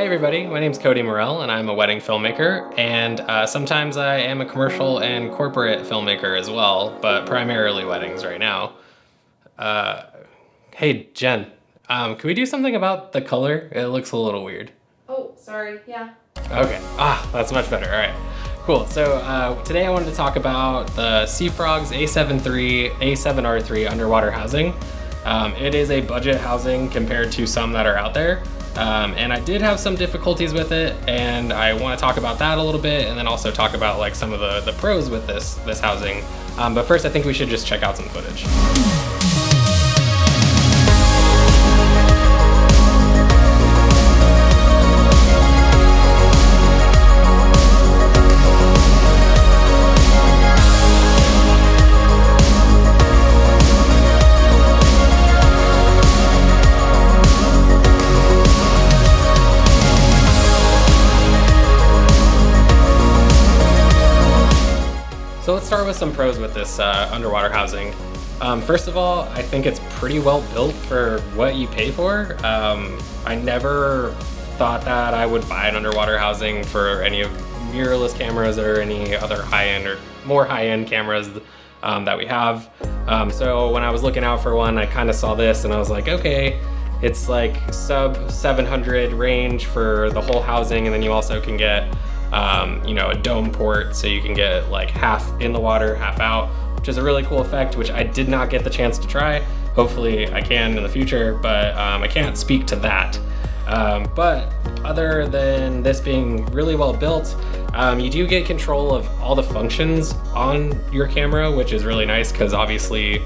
Hey everybody, my name's Cody Morell and I'm a wedding filmmaker, and sometimes I am a commercial and corporate filmmaker as well, but primarily weddings right now. Hey Jen, can we do something about the color? It looks a little weird. Oh, sorry, yeah. Okay, that's much better, all right. Cool, so today I wanted to talk about the Seafrogs A7R3 underwater housing. It is a budget housing compared to some that are out there. And I did have some difficulties with it, and I want to talk about that a little bit, and then also talk about like some of the pros with this housing. But first I think we should just check out some footage. So let's start with some pros with this underwater housing. First of all, I think it's pretty well built for what you pay for. I never thought that I would buy an underwater housing for any of mirrorless cameras or any other high-end or more high-end cameras that we have. So when I was looking out for one, I kind of saw this and I was like, okay, it's like sub 700 range for the whole housing, and then you also can get a dome port, so you can get like half in the water, half out, which is a really cool effect, which I did not get the chance to try. Hopefully I can in the future, but I can't speak to that. But other than this being really well built, you do get control of all the functions on your camera, which is really nice because obviously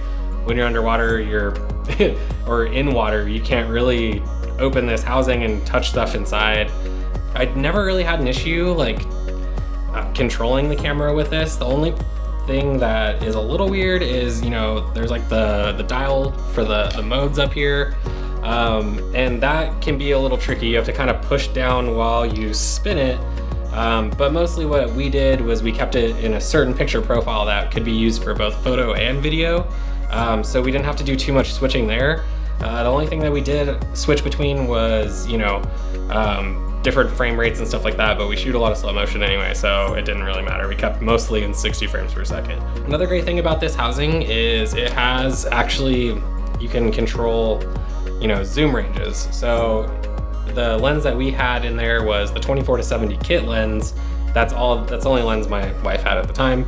when you're underwater, or in water, you can't really open this housing and touch stuff inside. I'd never really had an issue like controlling the camera with this. The only thing that is a little weird is, there's like the dial for the modes up here. And that can be a little tricky. You have to kind of push down while you spin it. But mostly what we did was we kept it in a certain picture profile that could be used for both photo and video. So we didn't have to do too much switching there. The only thing that we did switch between was, different frame rates and stuff like that, but we shoot a lot of slow motion anyway, so it didn't really matter. We kept mostly in 60 frames per second. Another great thing about this housing is it has you can control, zoom ranges. So the lens that we had in there was the 24-70 kit lens. That's the only lens my wife had at the time.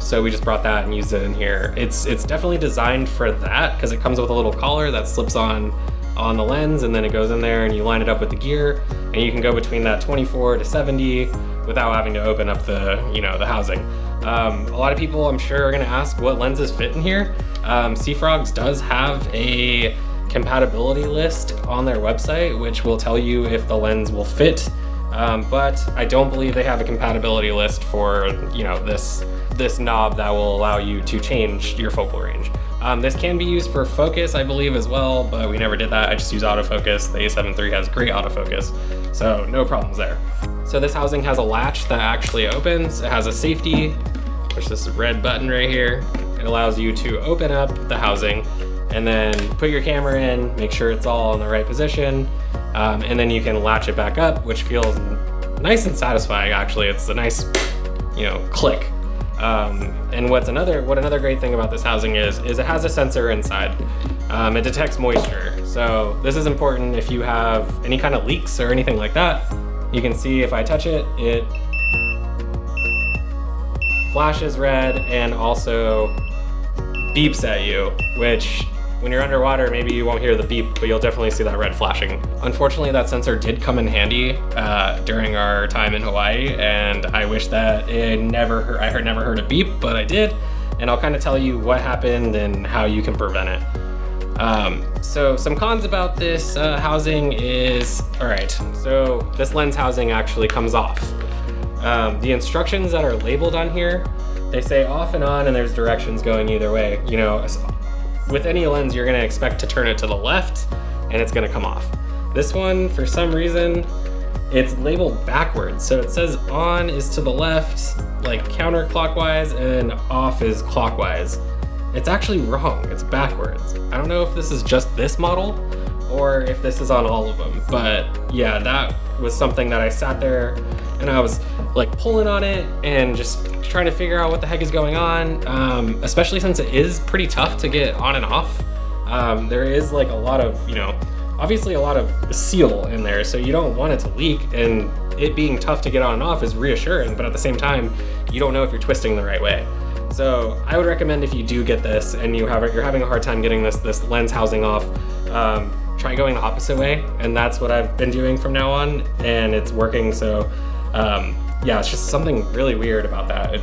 So we just brought that and used it in here. It's definitely designed for that because it comes with a little collar that slips on the lens, and then it goes in there and you line it up with the gear, and you can go between that 24-70 without having to open up the housing. A lot of people, I'm sure, are going to ask what lenses fit in here. Seafrogs does have a compatibility list on their website, which will tell you if the lens will fit. But I don't believe they have a compatibility list for this knob that will allow you to change your focal range. This can be used for focus, I believe, as well, but we never did that. I just use autofocus. The A7 III has great autofocus, so no problems there. So this housing has a latch that actually opens. It has a safety, which is this red button right here. It allows you to open up the housing and then put your camera in, make sure it's all in the right position, and then you can latch it back up, which feels nice and satisfying, actually. It's a nice, click. And what another great thing about this housing is it has a sensor inside. It detects moisture. So this is important if you have any kind of leaks or anything like that. You can see if I touch it, it flashes red and also beeps at you, which when you're underwater, maybe you won't hear the beep, but you'll definitely see that red flashing. Unfortunately, that sensor did come in handy during our time in Hawaii, and I wish that I never heard a beep, but I did, and I'll kind of tell you what happened and how you can prevent it. So some cons about this housing is, all right, so this lens housing actually comes off. The instructions that are labeled on here, they say off and on, and there's directions going either way. With any lens, you're gonna expect to turn it to the left and it's gonna come off. This one, for some reason, it's labeled backwards. So it says on is to the left, like counterclockwise, and off is clockwise. It's actually wrong, it's backwards. I don't know if this is just this model, or if this is on all of them. But yeah, that was something that I sat there and I was like pulling on it and just trying to figure out what the heck is going on, especially since it is pretty tough to get on and off. There is like a lot of, obviously a lot of seal in there, so you don't want it to leak, and it being tough to get on and off is reassuring, but at the same time, you don't know if you're twisting the right way. So I would recommend if you do get this and you're having a hard time getting this lens housing off, try going the opposite way, and that's what I've been doing from now on, and it's working. So yeah, it's just something really weird about that,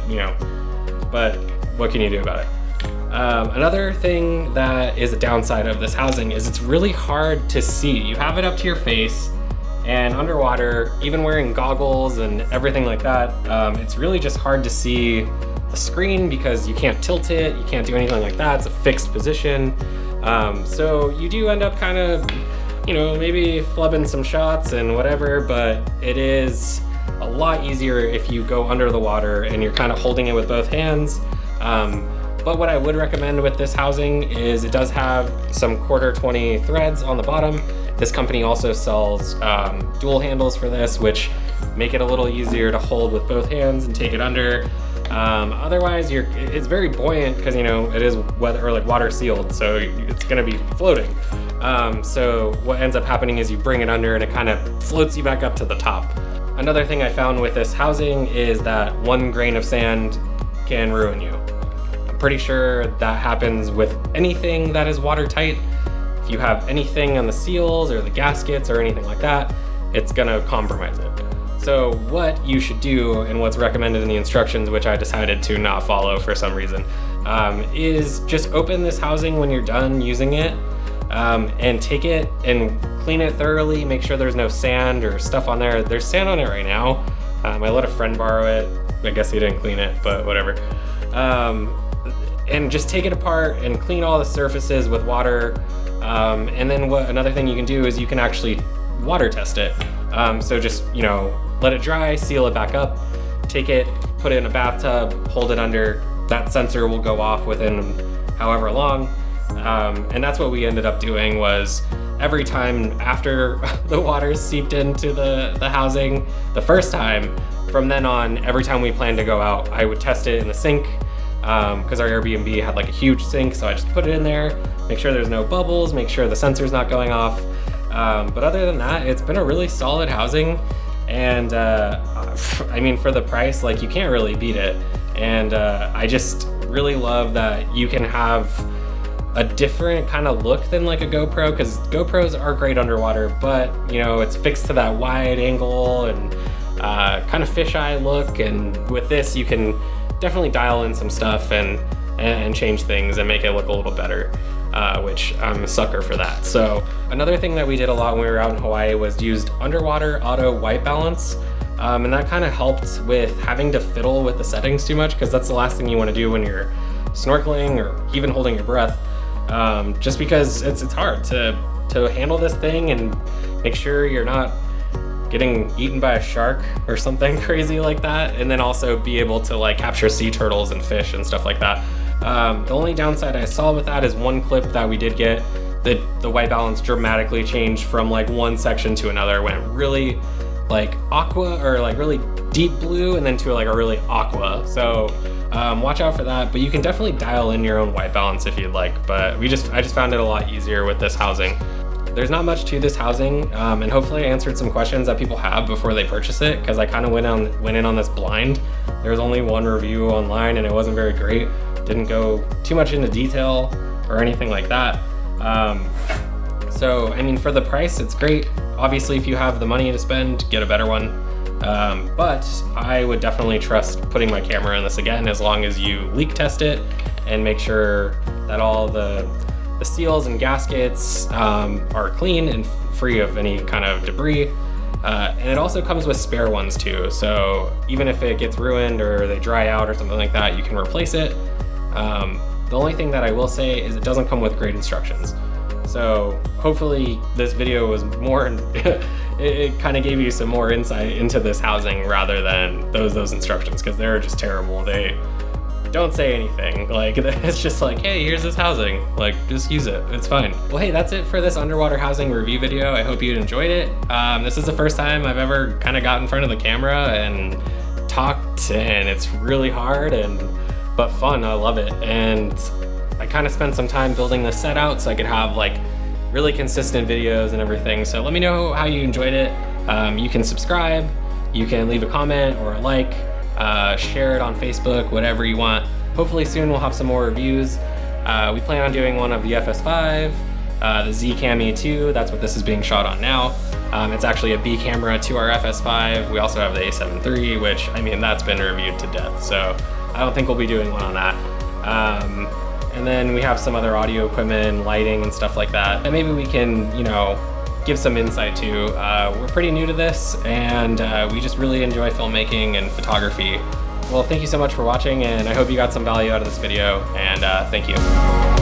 but what can you do about it? Another thing that is a downside of this housing is it's really hard to see. You have it up to your face, and underwater, even wearing goggles and everything like that, it's really just hard to see the screen because you can't tilt it, you can't do anything like that. It's a fixed position. So you do end up kind of, maybe flubbing some shots and whatever, but it is a lot easier if you go under the water and you're kind of holding it with both hands. But what I would recommend with this housing is it does have some 1/4-20 threads on the bottom. This company also sells dual handles for this, which make it a little easier to hold with both hands and take it under. Otherwise, it's very buoyant because it is water sealed, so it's going to be floating. So what ends up happening is you bring it under and it kind of floats you back up to the top. Another thing I found with this housing is that 1 grain of sand can ruin you. I'm pretty sure that happens with anything that is watertight. If you have anything on the seals or the gaskets or anything like that, it's gonna compromise it. So what you should do, and what's recommended in the instructions, which I decided to not follow for some reason, is just open this housing when you're done using it, and take it and clean it thoroughly, make sure there's no sand or stuff on there. There's sand on it right now. I let a friend borrow it. I guess he didn't clean it, but whatever. And just take it apart and clean all the surfaces with water. And then another thing you can do is you can actually water test it. So just, let it dry, seal it back up, take it, put it in a bathtub, hold it under. That sensor will go off within however long. And that's what we ended up doing, was every time after the water seeped into the housing the first time, from then on, every time we planned to go out, I would test it in the sink, because our Airbnb had like a huge sink, so I just put it in there, make sure there's no bubbles, make sure the sensor's not going off. But other than that, it's been a really solid housing, and I mean, for the price, like, you can't really beat it. And I just really love that you can have a different kind of look than like a GoPro, because GoPros are great underwater, but it's fixed to that wide angle and kind of fisheye look, and with this you can definitely dial in some stuff and change things and make it look a little better, which I'm a sucker for that. So another thing that we did a lot when we were out in Hawaii was used underwater auto white balance, and that kind of helped with having to fiddle with the settings too much, because that's the last thing you want to do when you're snorkeling or even holding your breath, just because it's hard to handle this thing and make sure you're not getting eaten by a shark or something crazy like that, and then also be able to like capture sea turtles and fish and stuff like that. The only downside I saw with that is one clip that we did get, the white balance dramatically changed from like one section to another, went really like aqua or like really deep blue and then to like a really aqua. So watch out for that, but you can definitely dial in your own white balance if you'd like, but I just found it a lot easier with this housing. There's not much to this housing, and hopefully I answered some questions that people have before they purchase it, because I kind of went in on this blind. There was only one review online and it wasn't very great. Didn't go too much into detail or anything like that. So I mean, for the price, it's great. Obviously, if you have the money to spend, get a better one. But I would definitely trust putting my camera in this again, as long as you leak test it and make sure that all the seals and gaskets are clean and free of any kind of debris. And it also comes with spare ones too. So even if it gets ruined or they dry out or something like that, you can replace it. The only thing that I will say is it doesn't come with great instructions. So hopefully this video was more, it kind of gave you some more insight into this housing rather than those instructions, because they're just terrible. don't say anything. Like, it's just like, hey, here's this housing. Like, just use it. It's fine. Well, hey, that's it for this underwater housing review video. I hope you enjoyed it. This is the first time I've ever kind of got in front of the camera and talked, and it's really hard but fun. I love it. And I kind of spent some time building this set out so I could have like really consistent videos and everything. So let me know how you enjoyed it. You can subscribe, you can leave a comment or a like, share it on Facebook, whatever you want. Hopefully soon we'll have some more reviews. We plan on doing one of the FS5, the Z Cam E2, that's what this is being shot on now. It's actually a B camera to our FS5. We also have the A7Riii, which, I mean, that's been reviewed to death, so I don't think we'll be doing one on that. And then we have some other audio equipment, lighting and stuff like that. And maybe we can, you know, give some insight to. We're pretty new to this, and we just really enjoy filmmaking and photography. Well, thank you so much for watching, and I hope you got some value out of this video, and thank you.